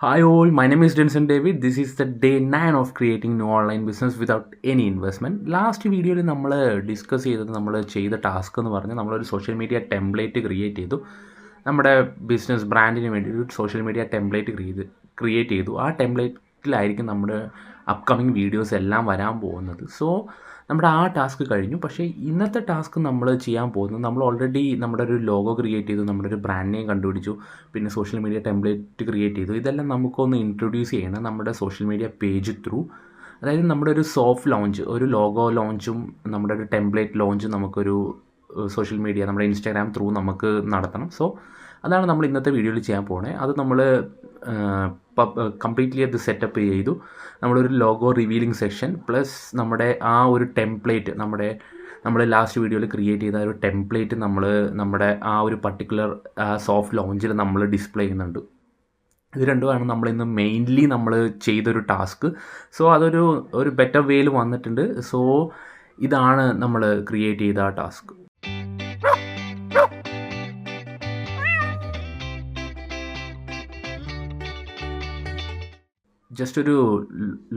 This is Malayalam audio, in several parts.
Hi all, my name is Denson David. This is the day 9 of creating new online business without any investment. Last വീഡിയോയിൽ നമ്മൾ ഡിസ്കസ് ചെയ്തത് നമ്മൾ ചെയ്ത ടാസ്ക് എന്ന് പറഞ്ഞാൽ നമ്മളൊരു സോഷ്യൽ മീഡിയ ടെംപ്ലേറ്റ് ക്രിയേറ്റ് ചെയ്തു. നമ്മുടെ ബിസിനസ് ബ്രാൻഡിന് വേണ്ടി ഒരു സോഷ്യൽ മീഡിയ ടെംപ്ലേറ്റ് ക്രിയേറ്റ് ചെയ്തു. ആ ടെംപ്ലേറ്റിലായിരിക്കും നമ്മുടെ അപ്കമിങ് വീഡിയോസ് എല്ലാം വരാൻ പോകുന്നത്. സോ നമ്മുടെ ആ ടാസ്ക് കഴിഞ്ഞു. പക്ഷേ ഇന്നത്തെ ടാസ്ക് നമ്മൾ ചെയ്യാൻ പോകുന്നത്, നമ്മൾ ഓൾറെഡി നമ്മുടെ ഒരു ലോഗോ ക്രിയേറ്റ് ചെയ്തു, നമ്മുടെ ഒരു ബ്രാൻഡ് നെയിം കണ്ടുപിടിച്ചു, പിന്നെ സോഷ്യൽ മീഡിയ ടെംപ്ലേറ്റ് ക്രിയേറ്റ് ചെയ്തു. ഇതെല്ലാം നമുക്കൊന്ന് ഇൻട്രൊഡ്യൂസ് ചെയ്യണം നമ്മുടെ സോഷ്യൽ മീഡിയ പേജ് ത്രൂ. അതായത് നമ്മുടെ ഒരു സോഫ്റ്റ് ലോഞ്ച്, ഒരു ലോഗോ ലോഞ്ചും നമ്മുടെ ഒരു ടെംപ്ലേറ്റ് ലോഞ്ചും നമുക്കൊരു സോഷ്യൽ മീഡിയ, നമ്മുടെ ഇൻസ്റ്റാഗ്രാം ത്രൂ നമുക്ക് നടത്തണം. സോ അതാണ് നമ്മൾ ഇന്നത്തെ വീഡിയോയിൽ ചെയ്യാൻ പോണേ. അത് നമ്മൾ കംപ്ലീറ്റ്ലി അത് സെറ്റപ്പ് ചെയ്തു. നമ്മളൊരു ലോഗോ റിവീലിംഗ് സെക്ഷൻ പ്ലസ് നമ്മുടെ ആ ഒരു ടെംപ്ലേറ്റ്, നമ്മൾ ലാസ്റ്റ് വീഡിയോയിൽ ക്രിയേറ്റ് ചെയ്ത ഒരു ടെംപ്ലേറ്റ് നമ്മുടെ ആ ഒരു പർട്ടിക്കുലർ സോഫ്റ്റ് ലോഞ്ചിൽ നമ്മൾ ഡിസ്പ്ലേ ചെയ്യുന്നുണ്ട്. ഇത് രണ്ടുമാണ് നമ്മളിന്ന് മെയിൻലി നമ്മൾ ചെയ്തൊരു ടാസ്ക്. സോ അതൊരു ബെറ്റർ വേയിൽ വന്നിട്ടുണ്ട്. സോ ഇതാണ് നമ്മൾ ക്രിയേറ്റ് ചെയ്ത ആ ടാസ്ക്. ജസ്റ്റ് ഒരു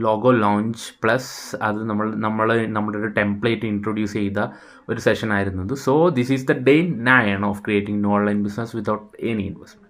ലോഗോ ലോഞ്ച് പ്ലസ് അത് നമ്മുടെ ഒരു ടെംപ്ലേറ്റ് ഇൻട്രൊഡ്യൂസ് ചെയ്ത ഒരു സെഷൻ ആയിരുന്നത്. So this is the day 9 of creating new online business without any investment.